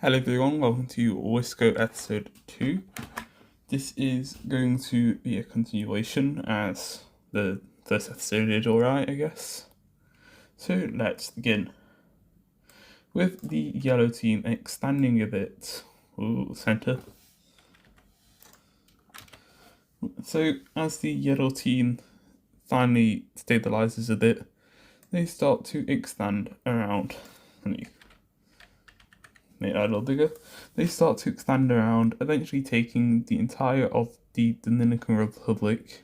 Hello everyone, welcome to WICSO episode 2. This is going to be a continuation as the first episode did alright, I guess. So let's begin. With the yellow team expanding a bit, centre. So as the yellow team finally stabilizes a bit, they start to expand around. Make that a little bigger. They start to expand around, eventually taking the entire of the Dominican Republic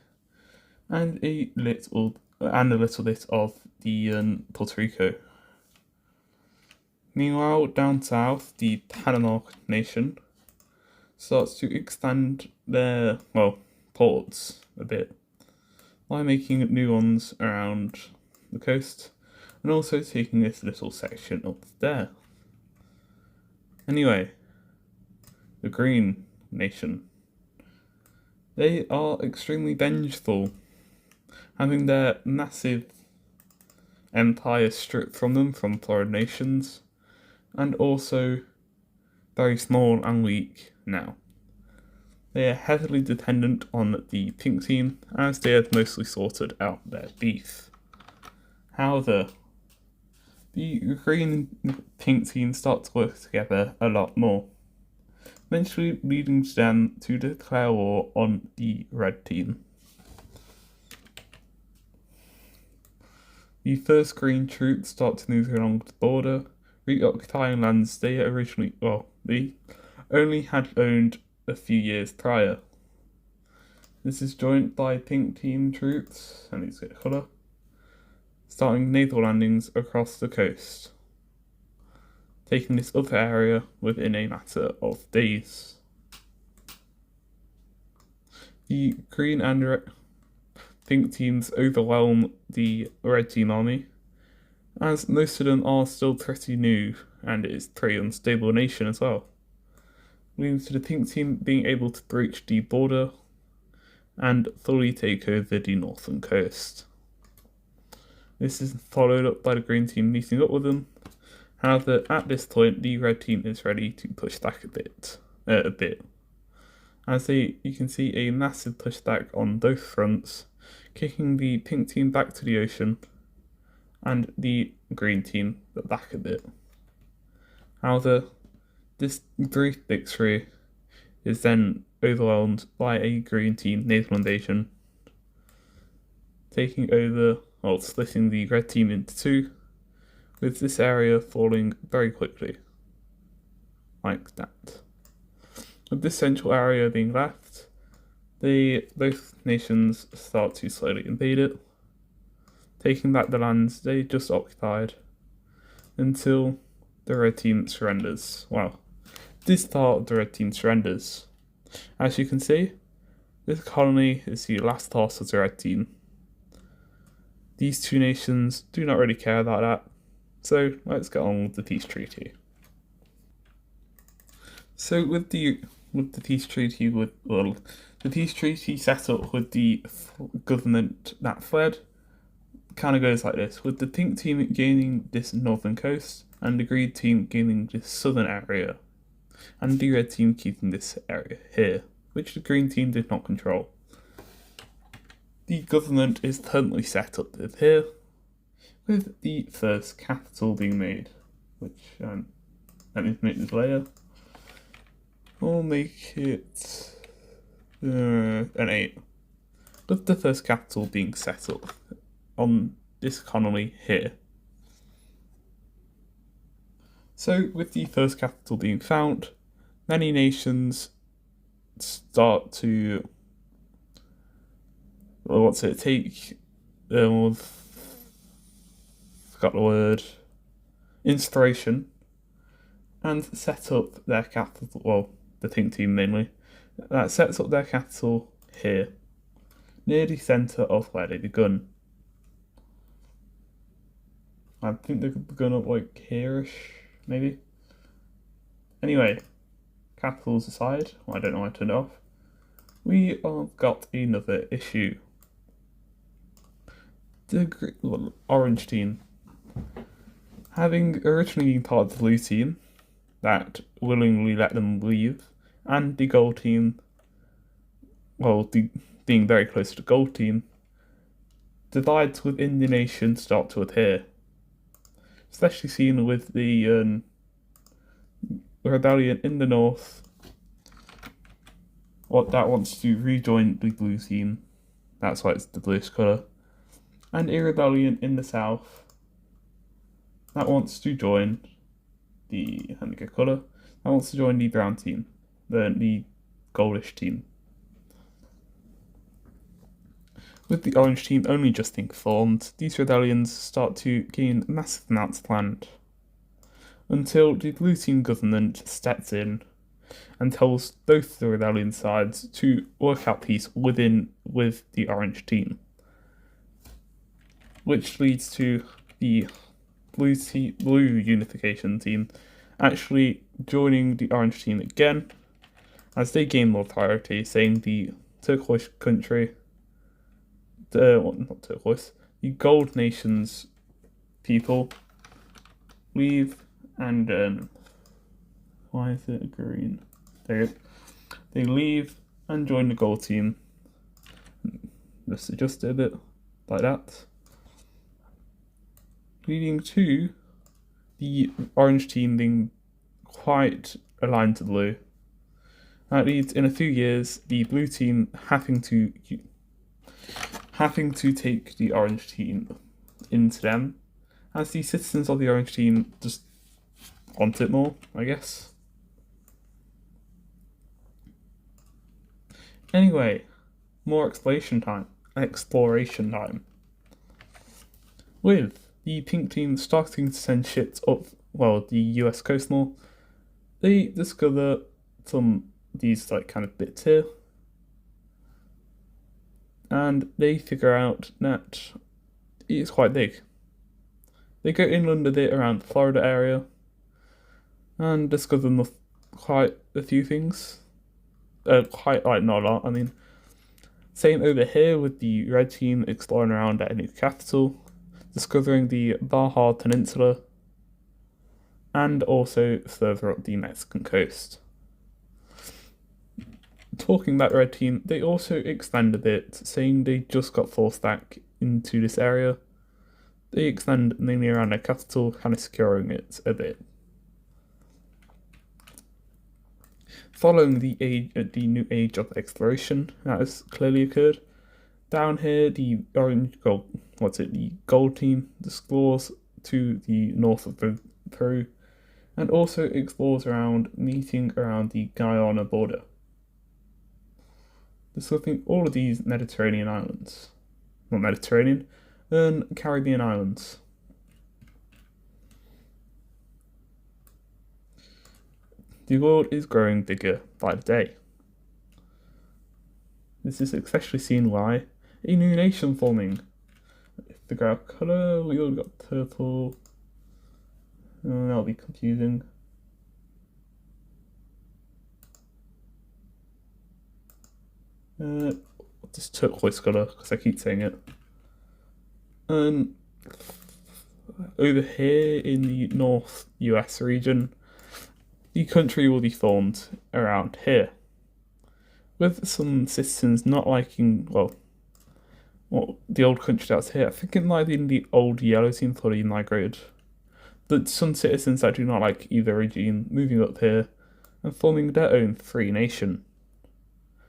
and a little bit of the Puerto Rico. Meanwhile, down south, the Panama nation starts to expand their ports a bit by making new ones around the coast and also taking this little section up there. Anyway, the Green Nation. They are extremely vengeful, having their massive empire stripped from them from foreign nations, and also very small and weak now. They are heavily dependent on the pink team, as they have mostly sorted out their beef. However, the green and pink team start to work together a lot more, eventually leading them to declare war on the red team. The first green troops start to move along the border, reoccupying lands they only had owned a few years prior. This is joined by pink team troops, and these get colour, starting naval landings across the coast, taking this other area within a matter of days. The green and pink teams overwhelm the red team army, as most of them are still pretty new and it is a pretty unstable nation as well, leading to the pink team being able to breach the border and fully take over the northern coast. This is followed up by the green team meeting up with them. However, at this point, the red team is ready to push back a bit. As you can see a massive pushback on both fronts, kicking the pink team back to the ocean and the green team back a bit. However, this brief victory is then overwhelmed by a green team naval invasion, taking over, splitting the red team into two, with this area falling very quickly, like that. With this central area being left, both nations start to slowly invade it, taking back the lands they just occupied, until the red team surrenders. Well, this part of the red team surrenders. As you can see, this colony is the last part of the red team. These two nations do not really care about that, so let's get on with the peace treaty. So with the peace treaty, the peace treaty set up with the government that fled kind of goes like this, with the pink team gaining this northern coast and the green team gaining this southern area, and the red team keeping this area here, which the green team did not control. The government is currently set up here, with the first capital being made, which, let me make this layer. We'll make it an 8, with the first capital being set up on this colony here. So, with the first capital being found, many nations start to inspiration, and set up their capital, the pink team mainly, that sets up their capital here, near the centre of where they begun. I think they could begun up like here-ish, maybe. Anyway, capitals aside, I don't know why I turned it off, we have got another issue. The orange team, having originally been part of the blue team that willingly let them leave, and the gold team, being very close to the gold team, divides within the nation start to adhere. Especially seen with the rebellion in the north, that wants to rejoin the blue team. That's why it's the bluish colour. And a rebellion in the south that wants to join the Handica colour. That wants to join the brown team, the goldish team. With the orange team only just being formed, these rebellions start to gain massive amounts of land, until the blue team government steps in and tells both the rebellion sides to work out peace with the orange team, which leads to the blue unification team actually joining the orange team again as they gain more priority, saying the turquoise country, not turquoise, the gold nations people leave, and why is it green? There you go. They leave and join the gold team. Just adjust it a bit like that, leading to the orange team being quite aligned to blue. That leads, in a few years, the blue team having to take the orange team into them, as the citizens of the orange team just want it more, I guess. Anyway, more exploration time. With the pink team starting to send ships up, the US coast more, they discover these kind of bits here, and they figure out that it's quite big. They go inland a bit around the Florida area and discover quite a few things. Not a lot. I mean, same over here with the red team exploring around at a new capital, discovering the Baja Peninsula, and also further up the Mexican coast. Talking about the red team, they also expand a bit, saying they just got forced back into this area. They expand mainly around their capital, kind of securing it a bit. Following the new age of exploration that has clearly occurred, down here the gold team explores to the north of Peru, and also explores around, meeting around the Guyana border, discovering all of these Mediterranean islands. Not Mediterranean, Caribbean islands. The world is growing bigger by the day. This is especially seen why a new nation forming. Figure out colour, we all got purple. That'll be confusing. This turquoise colour, because I keep saying it. Over here in the North US region, the country will be formed around here, with some citizens not liking, the old country that's here. I think it might be in the old yellow team fully migrated, but some citizens that do not like either regime moving up here and forming their own free nation.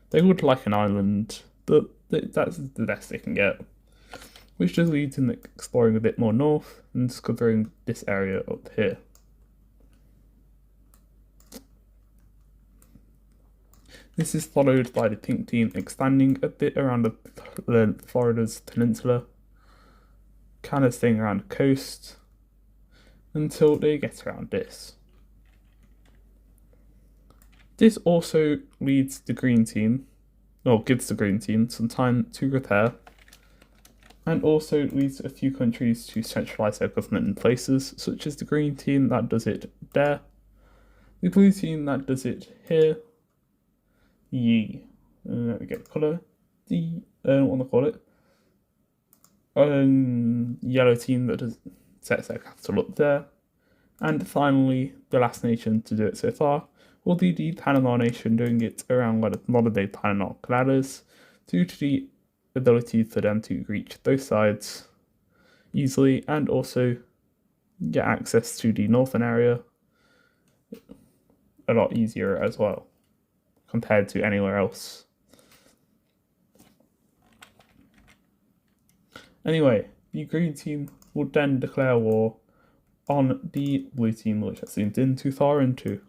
They would like an island, but that's the best they can get, which just leads to exploring a bit more north and discovering this area up here. This is followed by the pink team expanding a bit around the Florida's peninsula, kind of staying around the coast, until they get around this. This also leads the green team, gives the green team some time to repair, and also leads a few countries to centralise their government in places, such as the green team that does it there, the blue team that does it here, we get colour, yellow team that sets their capital up there, and finally the last nation to do it so far will be the Panama nation, doing it around modern-day Panama Canadas, due to the ability for them to reach both sides easily and also get access to the northern area a lot easier as well compared to anywhere else. Anyway, the green team would then declare war on the blue team, which it seemed in too far into,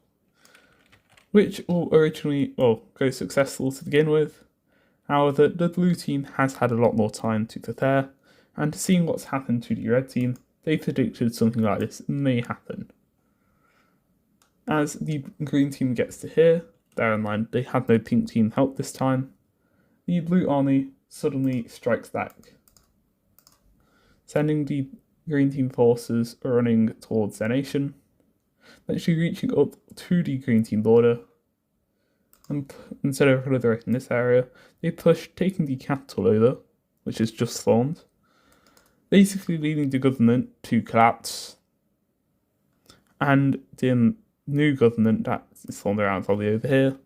which will originally, go successful to begin with. However, the blue team has had a lot more time to prepare, and seeing what's happened to the red team, they predicted something like this may happen. As the green team gets to here, bear in mind they had no pink team help this time, the blue army suddenly strikes back, sending the green team forces running towards their nation, eventually reaching up to the green team border, and instead of liberating this area, they push, taking the capital over, which is just formed, basically leading the government to collapse, and the new government that is formed around probably over here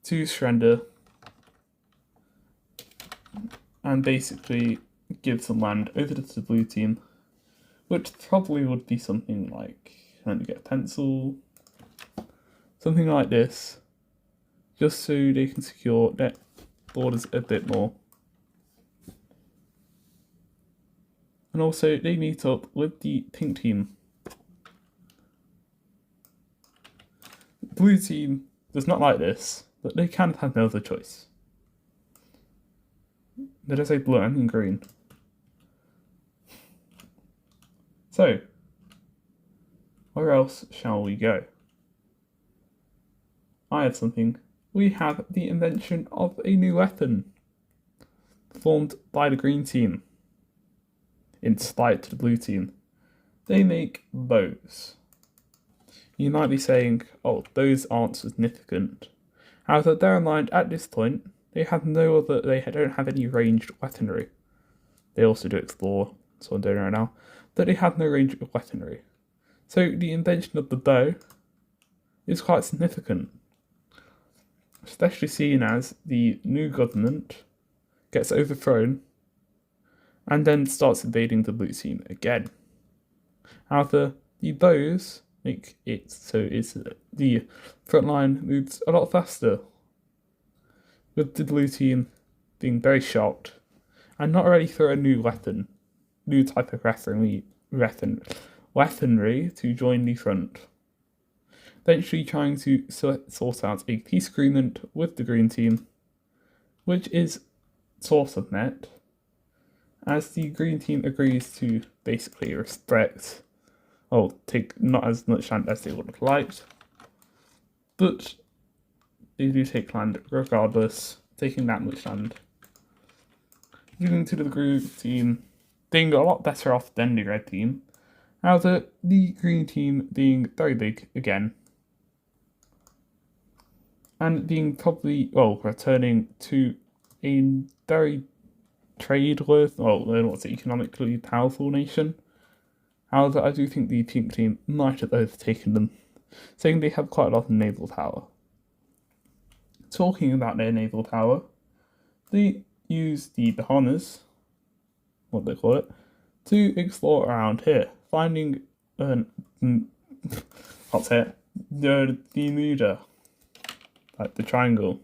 to surrender and basically give some land over to the blue team, which probably would be something like, let me get a pencil, something like this, just so they can secure their borders a bit more. And also they meet up with the pink team. The blue team does not like this, but they can't have no other choice. Did I say blue? I mean green. So, where else shall we go? I have something. We have the invention of a new weapon formed by the green team, in spite to the blue team. They make bows. You might be saying, oh, those aren't significant. However, bear in mind, at this point, they don't have any ranged weaponry. They also do explore, so I'm doing right now, but they have no range of weaponry. So the invention of the bow is quite significant, especially seeing as the new government gets overthrown and then starts invading the blue team again. However, the bows make it so the front line moves a lot faster, with the blue team being very shocked and not ready for a new type of weaponry to join the front. Eventually trying to sort out a peace agreement with the green team, which is sort of met, as the green team agrees to basically take not as much land as they would have liked, but they do take land regardless, taking that much land, leading to the green team being a lot better off than the red team. However, the green team being very big again, and being probably, returning to a very economically powerful nation. However, I do think the pink team might have overtaken them, saying they have quite a lot of naval power. Talking about their naval power, they use the Bahamas, what they call it, to explore around here, finding the Bermuda, like the triangle,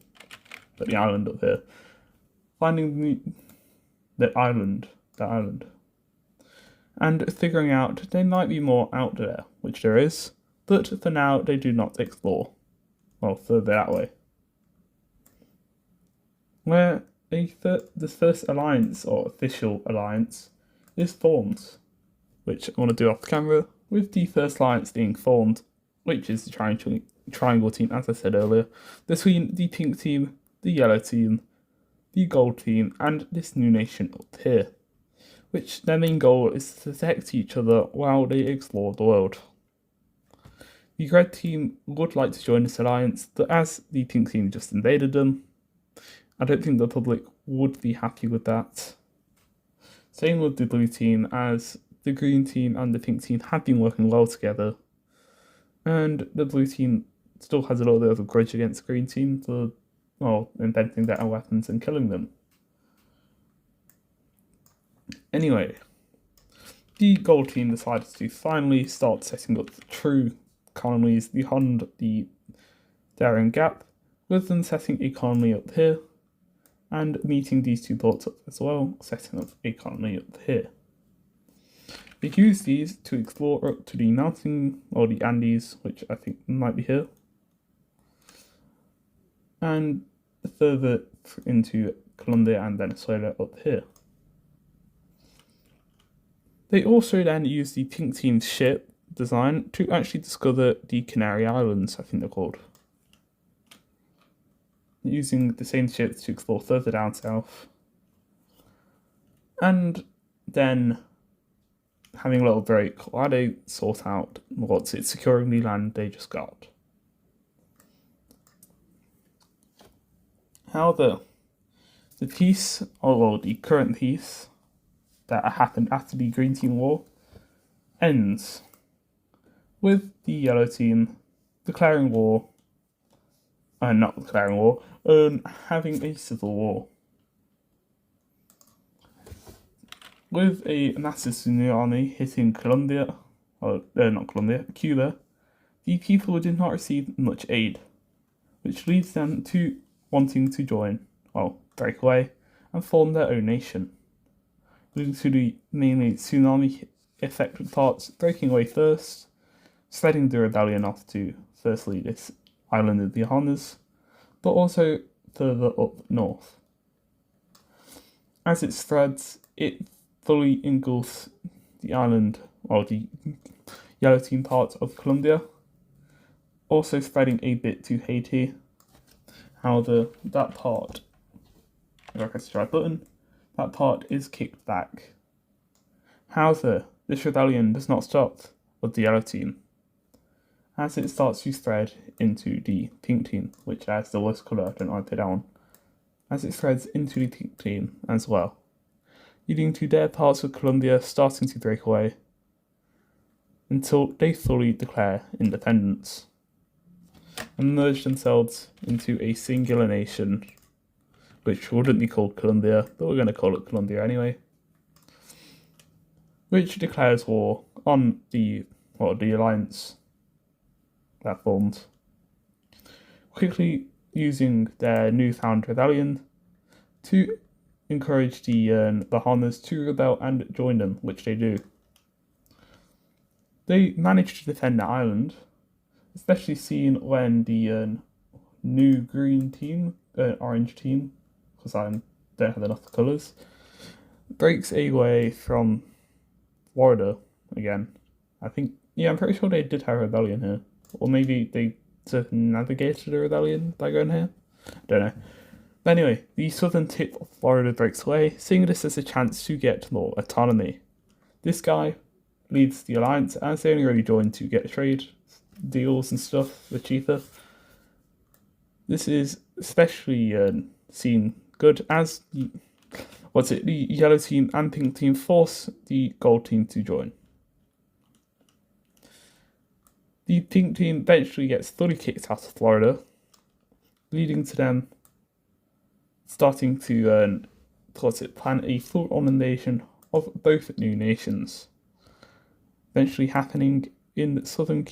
but the island up here, finding the island, and figuring out there might be more out there, which there is, but for now they do not explore, further that way. Where the first alliance, or official alliance, is formed, which I want to do off camera, with the first alliance being formed, which is the triangle team, as I said earlier, between the pink team, the yellow team, the gold team, and this new nation up here, which their main goal is to protect each other while they explore the world. The red team would like to join this alliance, but as the pink team just invaded them, I don't think the public would be happy with that. Same with the blue team, as the green team and the pink team have been working well together, And the blue team still has a little bit of a grudge against the green team for, well, inventing their own weapons and killing them. Anyway, the gold team decided to finally start setting up the true colonies, the Hond, the Darien Gap, with them setting a colony up here, and meeting these two ports up as well, setting up a colony up here. They use these to explore up to the mountain, or the Andes, which I think might be here, and further into Colombia and Venezuela up here. They also then use the pink team's ship design to actually discover the Canary Islands, I think they're called. Using the same ships to explore further down south. And then having a little break while they sort out securing the land they just got. However, the peace, or the current peace that happened after the Green Team War, ends with the Yellow Team declaring war, not declaring war, having a civil war. With a massive tsunami hitting Cuba, the people did not receive much aid, which leads them to wanting to break away and form their own nation, leading to the mainly tsunami affected parts breaking away first, spreading the rebellion off to firstly this island of the Bahamas, but also further up north. As it spreads, it fully engulfs the island, or the Yellow Team part of Colombia, also spreading a bit to Haiti. However, that part, if I press the right button, that part is kicked back. However, this rebellion does not stop with the Yellow Team, as it starts to spread into the Pink Team, which has the worst colour, I don't know why I put down, as it spreads into the Pink Team as well, leading to their parts of Colombia starting to break away until they fully declare independence and merge themselves into a singular nation, which wouldn't be called Colombia, but we're going to call it Colombia anyway, which declares war on the alliance that formed, quickly using their newfound rebellion to encourage the Bahamas to rebel and join them, which they do. They manage to defend the island, especially seen when the new green team, orange team, because I don't have enough colours, breaks away from Florida again. I'm pretty sure they did have a rebellion here. Or maybe they circumnavigated a rebellion by going here. I don't know. But anyway, the southern tip of Florida breaks away, seeing this as a chance to get more autonomy. This guy leads the alliance, as they only really joined to get trade deals and stuff for cheaper. This is especially seen good as the Yellow Team and Pink Team force the Gold Team to join. The Pink Team eventually gets fully kicked out of Florida, leading to them starting to plan a full-on invasion of both new nations, eventually happening in southern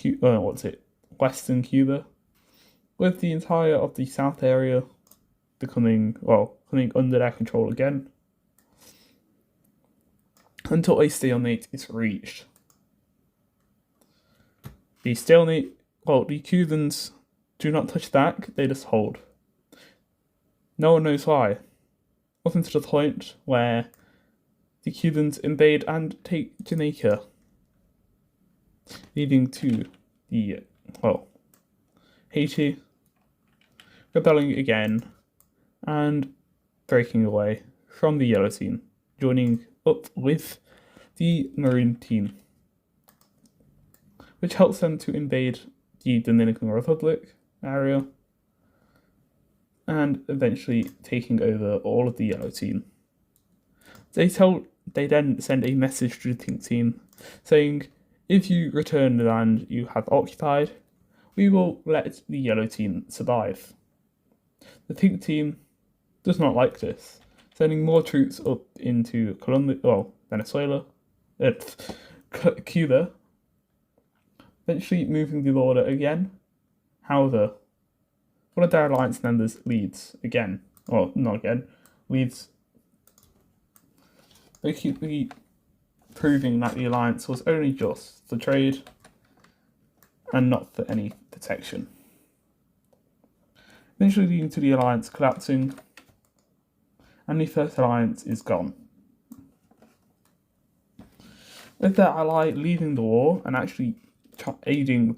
western Cuba, with the entire of the south area coming under their control again, until a stalemate is reached. The stalemate, the Cubans do not touch back, they just hold. No one knows why, up until the point where the Cubans invade and take Jamaica, leading to the, Haiti rebelling again and breaking away from the Yellow Team, joining up with the Maroon Team, which helps them to invade the Dominican Republic area and eventually taking over all of the Yellow Team. They then send a message to the Pink Team saying, if you return the land you have occupied, we will let the yellow team survive. The pink team does not like this, sending more troops up into Venezuela, Cuba, eventually moving the border again. However, one of their alliance members leads, basically proving that the alliance was only just for trade and not for any protection. Eventually leading to the alliance collapsing, and the first alliance is gone. With their ally leaving the war and actually aiding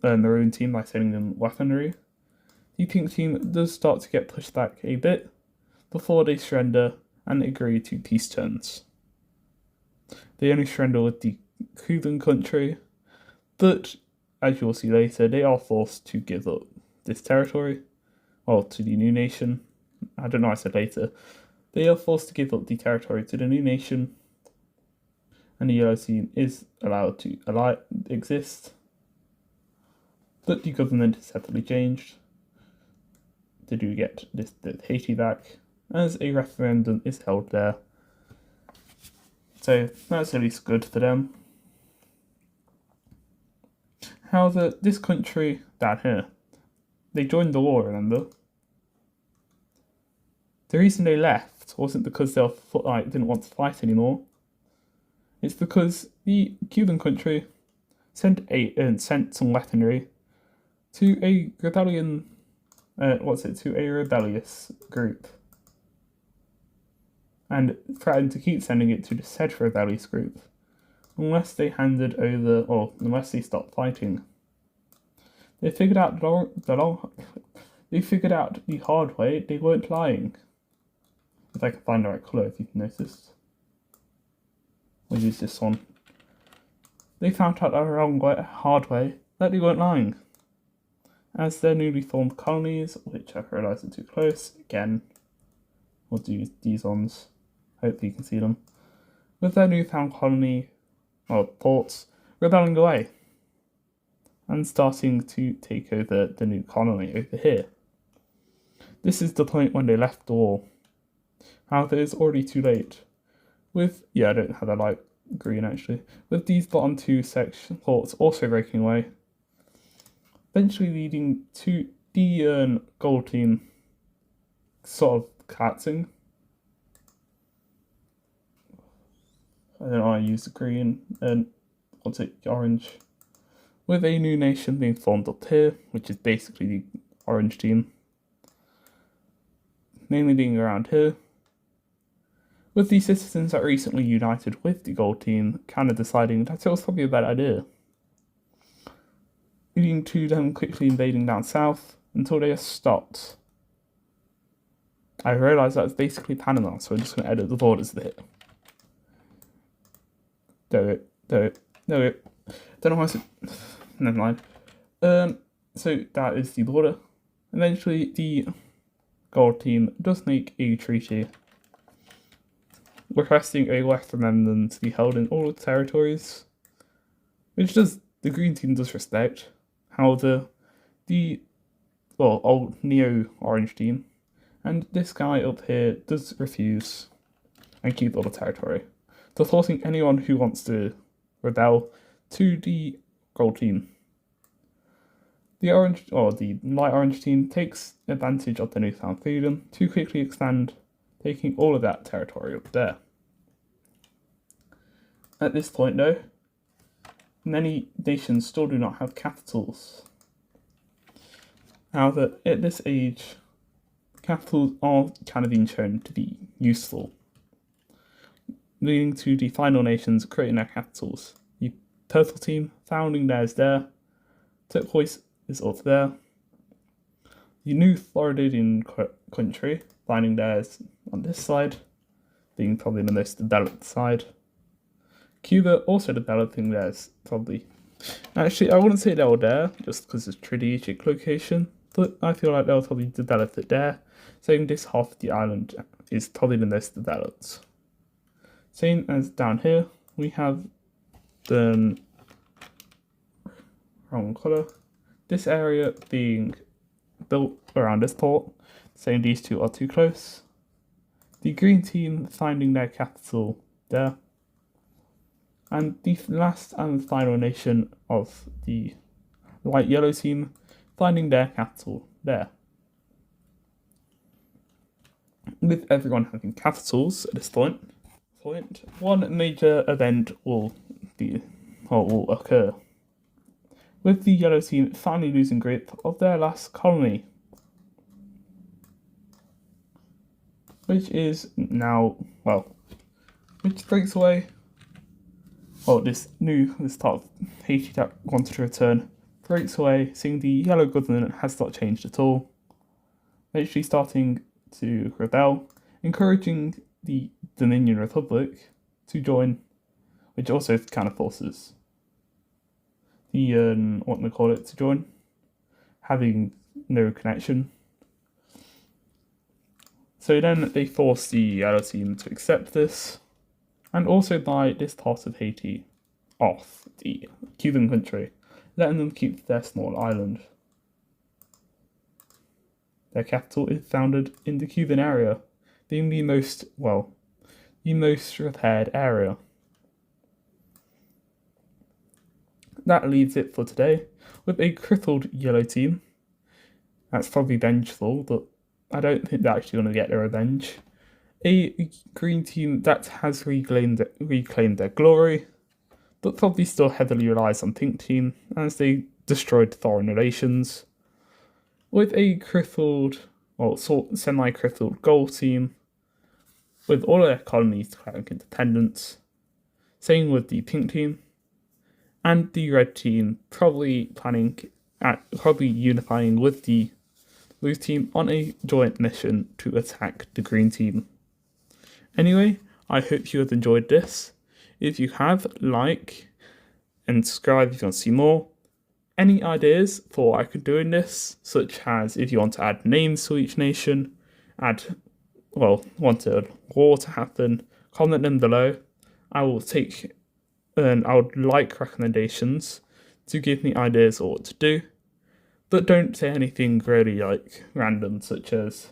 their own team by sending them weaponry, the pink team does start to get pushed back a bit before they surrender and agree to peace terms. They only surrender with the Cuban country, but as you will see later, they are forced to give up this territory, to the new nation. I don't know, I said later. They are forced to give up the territory to the new nation, and the yellow team is allowed to exist, but the government is separately changed. They do get Haiti back, as a referendum is held there. So that's at least good for them. However, this country down here, they joined the war, remember? The reason they left wasn't because they didn't want to fight anymore. It's because the Cuban country sent some weaponry to a rebellious group, and threatened to keep sending it to the said rebellious group unless they unless they stopped fighting. They figured out the hard way they weren't lying. If I can find the right colour, if you can notice. We'll use this one. They found out the hard way that they weren't lying. As their newly formed colonies, which I've realised are too close, again, we'll do these ones. Hopefully you can see them. With their newfound ports rebelling away and starting to take over the new colony over here. This is the point when they left the war. However, it's already too late. I don't have that light green actually. With these bottom two ports also breaking away, eventually leading to the gold team sort of collapsing. I don't know why I use the green and orange. With a new nation being formed up here, which is basically the orange team. Mainly being around here. With the citizens that recently united with the gold team kind of deciding that it was probably a bad idea. Leading to them quickly invading down south until they are stopped. I realised that's basically Panama, so I'm just going to edit the borders there. Do it. Don't know why I said. Never mind. So that is the border. Eventually, the gold team does make a treaty requesting a referendum to be held in all the territories, which the green team does respect. However, the old neo-orange team and this guy up here does refuse and keep all the territory, thus forcing anyone who wants to rebel to the gold team. The light orange team takes advantage of the newfound freedom to quickly expand, taking all of that territory up there. At this point though, many nations still do not have capitals. However, at this age, capitals are kind of being shown to be useful, leading to the final nations creating their capitals. The purple team founding theirs there, turquoise is up there. The new Floridian country finding theirs on this side, being probably the most developed side. Cuba also developing theirs, probably. Actually, I wouldn't say they were there, just because it's a strategic location, but I feel like they'll probably develop it there, saying this half of the island is probably the most developed. Same as down here, we have the wrong colour. This area being built around this port, saying these two are too close. The green team finding their capital there. And the last and final nation of the light yellow team finding their capital there. With everyone having capitals at this point, one major event will occur, with the yellow team finally losing grip of their last colony, which is now, which breaks away. This part of Haiti that wanted to return breaks away, seeing the yellow government has not changed at all, eventually starting to rebel, encouraging the Dominion Republic to join, which also kind of forces the to join, having no connection. So then they force the yellow team to accept this, and also buy this part of Haiti off the Cuban country, letting them keep their small island. Their capital is founded in the Cuban area, being the most repaired area. That leaves it for today, with a crippled yellow team. That's probably vengeful, but I don't think they're actually going to get their revenge. A green team that has reclaimed their glory, but probably still heavily relies on pink team as they destroyed foreign relations. With a semi-crippled gold team, with all of their colonies declaring independence. Same with the pink team, and the red team probably unifying with the blue team on a joint mission to attack the green team. Anyway, I hope you have enjoyed this. If you have, like and subscribe if you want to see more. Any ideas for what I could do in this, such as if you want to add names to each nation, want a war to happen, comment them below. I would like recommendations to give me ideas of what to do, but don't say anything really random, such as,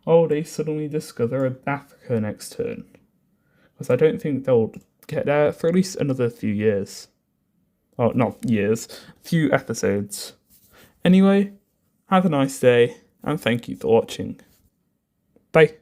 they suddenly discover Africa next turn, because I don't think they'll get there for at least another few years. Not years, few episodes. Anyway, have a nice day, and thank you for watching. Bye.